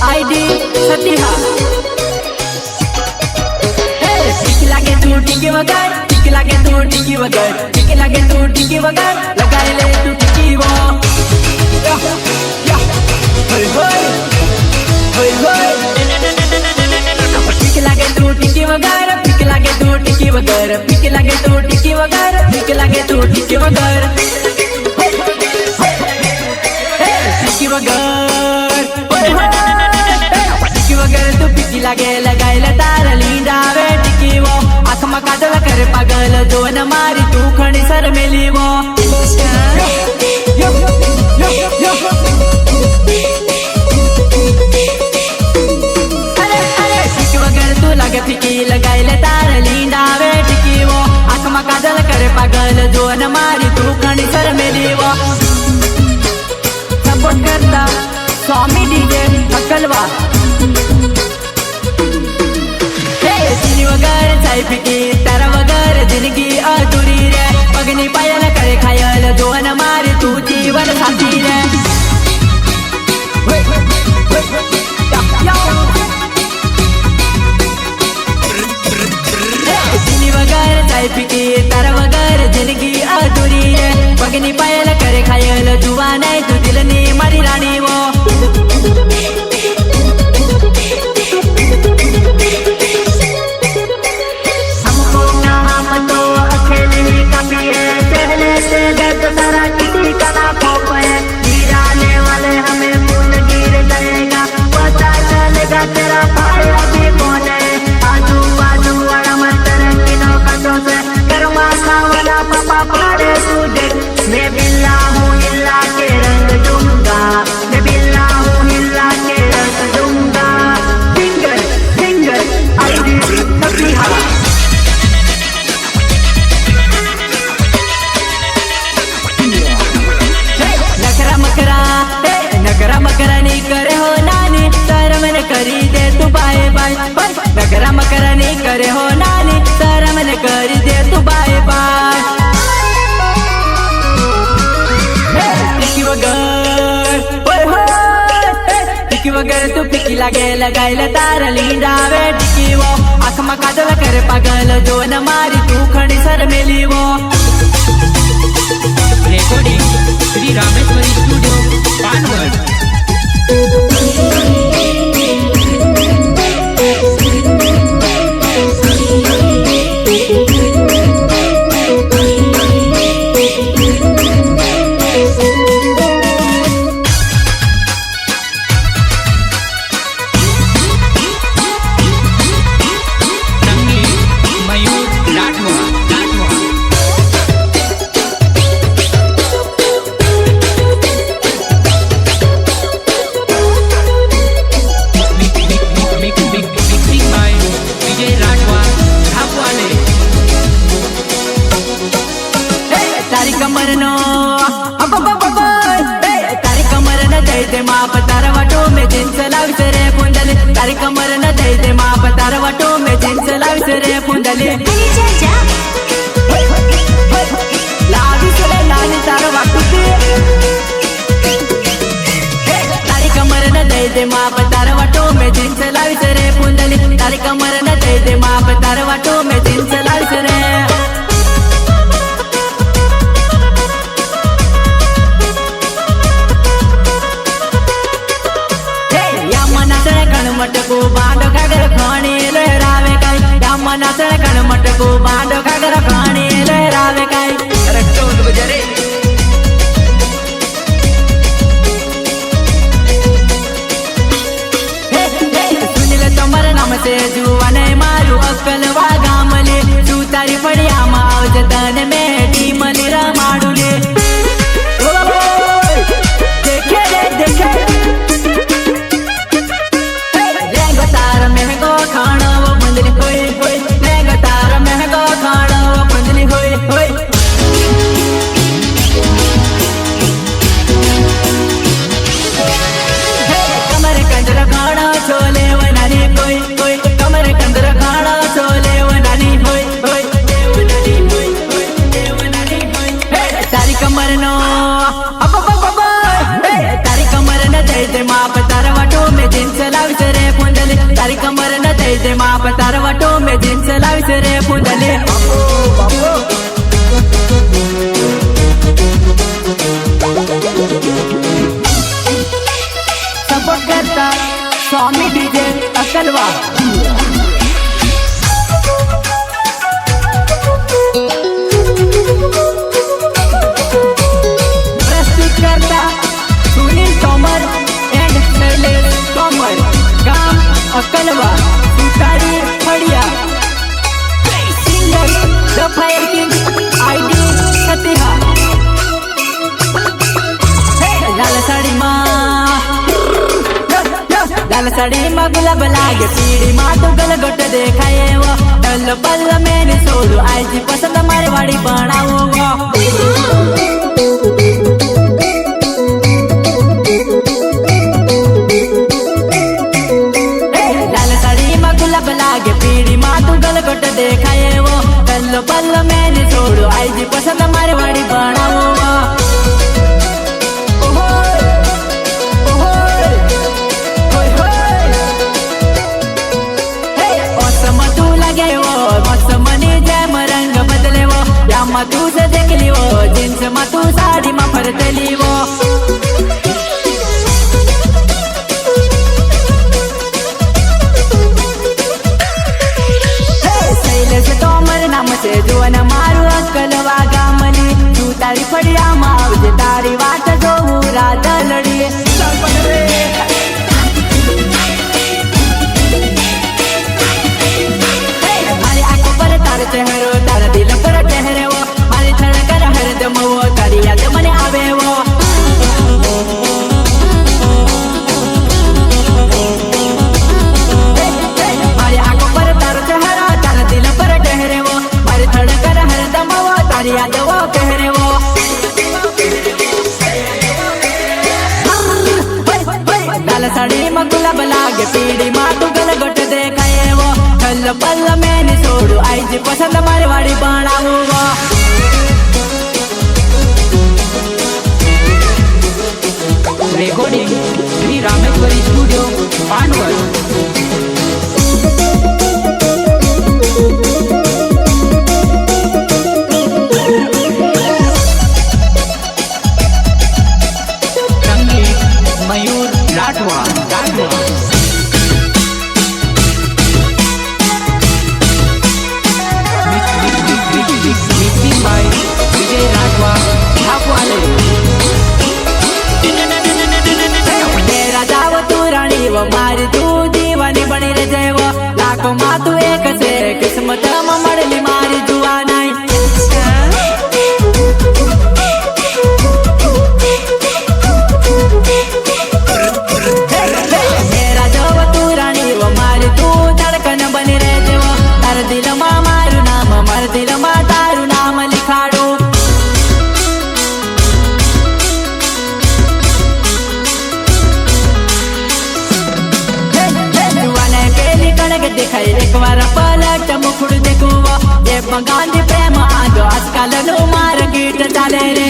ID सतीहा टिक लागे तू टिकी वगर टिक लागे तू टिकी वगर टिक लागे तू टिकी वगर लगाए ले तू टिकी वो होय होय होय होय टिक लागे तू टिकी वगर टिक लागे तू टिकी वगर टिक लागे तू टिकी वगर टिक लागे तू टिकी वगर टिकी वगर वगर तू पिकी लागे लगाइल तार लींडावे टिकी वो आँख में काजल करे पागल जोन मारी तू खणी सर मेली वो टिकी वगर तू लागे पिकी लगाइल तार लींडावे टिकी वो आँख में काजल करे पागल जोन मारी तू खणी सर मेली वो सपोर्ट करता स्वामी डीजे अकलवा वगर चाय पिकी तारा वगर जिंदगी अधूरी रे पगनी पायल करे खायल जोन मारी तू जीवन साथी रे वगर चाय पिकी तारा वगर जिंदगी अधूरी रे पगनी पायल करे खायल जुआ नहीं तू दिल ने मारी रानी वो करी दे तू बाय बाय नगरा मकरा नहीं करे हो नानी शर्म ने करी दे तू बाय बाय टिकी वगर टिकी वगर तू पिकी लागे लगाइल तार लींडावे टिकी वो आँख में काजल करे पागल जोन मारी तू खड़ी सर मेली वो रिकॉर्डिंग श्री रामेश्वरी स्टूडियो पानगढ़ तारी कमर नो तारी कमर न दे दे माप तार वटो में जिंस लाविस रे पुंडली तारी कमर न दे दे माप तार वटो में जिंस लाविस रे पुंडली लाविस रे लानी तार वटो तारी कमर न दे दे माप तार वटो में जिंस लाविस रे पुंडली तारी कमर न दे दे माप तार वटो में जिंस लाविस रे मटको बांडो कागर खाने लहरावे काई यामा नाचण कण मटको बांडो कागर खाने लहरावे काई रखतो बजरे सुनिल तमर नाम से जुवाने मारू अक्कल वागामले तू तारी पड़िया माव जतन में टीमली रमाडुले देखे रे देखे ખાણો છોલે વનાની કોઈ કોઈ કમર કંદર ખાણો છોલે વનાની હોય હોય દેવનાની હોય હોય દેવનાની હોય તારી કમર નો તારી કમર ન થઈ તે માપ તારા વાટો મે જીન્સ લાવીશ રે ફૂંદલી તારી કમર ન થઈ તે માપ તારા વાટો મે જીન્સ લાવીશ રે ફૂંદલી સપોર્ટ કરતા સ્વામી ડીજે અકલવા પ્રસ્તુત કરતા સુનિલ તોમર એન્ડ શૈલેષ તોમર ગામ અકલવા સુતારી ફળિયા singer the fire king ID સતીહા લાલ સાડીમાં ગુલાબ લાગે પીડીમાં તો ગલગોટ દેખાય એવો ડલ પલ મેને છોડું આજી પસંદ મારી વાડી ભણાવો લાલ સાડીમાં ગુલાબ લાગે પીડીમાં તો ગલગોટ દેખાય એવો ડલ પલ મેને છોડું આજી પસંદ મારી વાડી ભણાવો તું સે દેખ લીવો જીન્સ માં તું સાડી માં ફરતે લીવો શૈલેષ તોમર નામ છે જોન મારું અકલવા ગામની તું તારી ફળિયામાં આવજે તારી વાત જોવું રાધલડી મારી આંખો પર તારો ચહેરો તારા દિલ પર ચહેરેવો મારી ધડકન હરદમ તારી યાદ મને આવેવો મારી આંખો પર તારો ચહેરો તારા દિલ પર ચહેરેવો મારી ધડકન હરદમ તારી યાદ કહેરેવો લાલ સાડીમાં ગુલાબ લાગે પીડીમાં તું ગલગોટ દેખાય એવો છલ પલ મેને છોડું આઈજી પસંદ મારી વાડી ભણાવો રેકોર્ડિંગ શ્રી રામેશ્વરી સ્ટુડિયો પાનગઢ સંગીત મયુર રાઠવા મિક્સિંગ બાય વિજય રાઠવા ઠાકવાલે મેરા જાવ તું રાણી વો મારી તું દીવાની બની રે જેવો લાખો માં તું એક છે કિસ્મત માં મળેલી મારી જુવાનાઈ મેરા જાવ તું રાણી વો મારી તું ધડકન બની રે જેવો તારા દિલમાં મારું નામ મારા દિલમાં તારું નામ લીખાડું દેખાય એક વાર પલટ મુખડ દેખુવો એ ગાંધી પ્રેમ આદો આજકાલ નું માર્કેટ ચાલે રે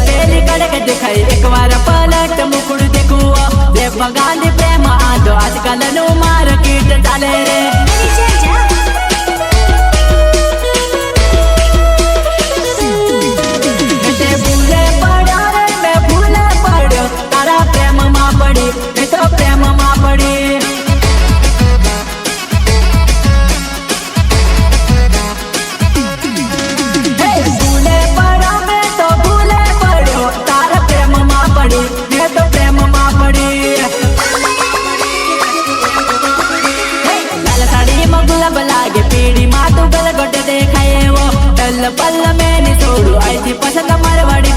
પેલી કડક દેખાય એક વાર પલટ મુખડ દેખુવો એ ગાંધી પ્રેમ આદો આજકાલ નું માર્કેટ ચાલે રે પલ મેને છોડું આઈથી પસંદ મારવાડી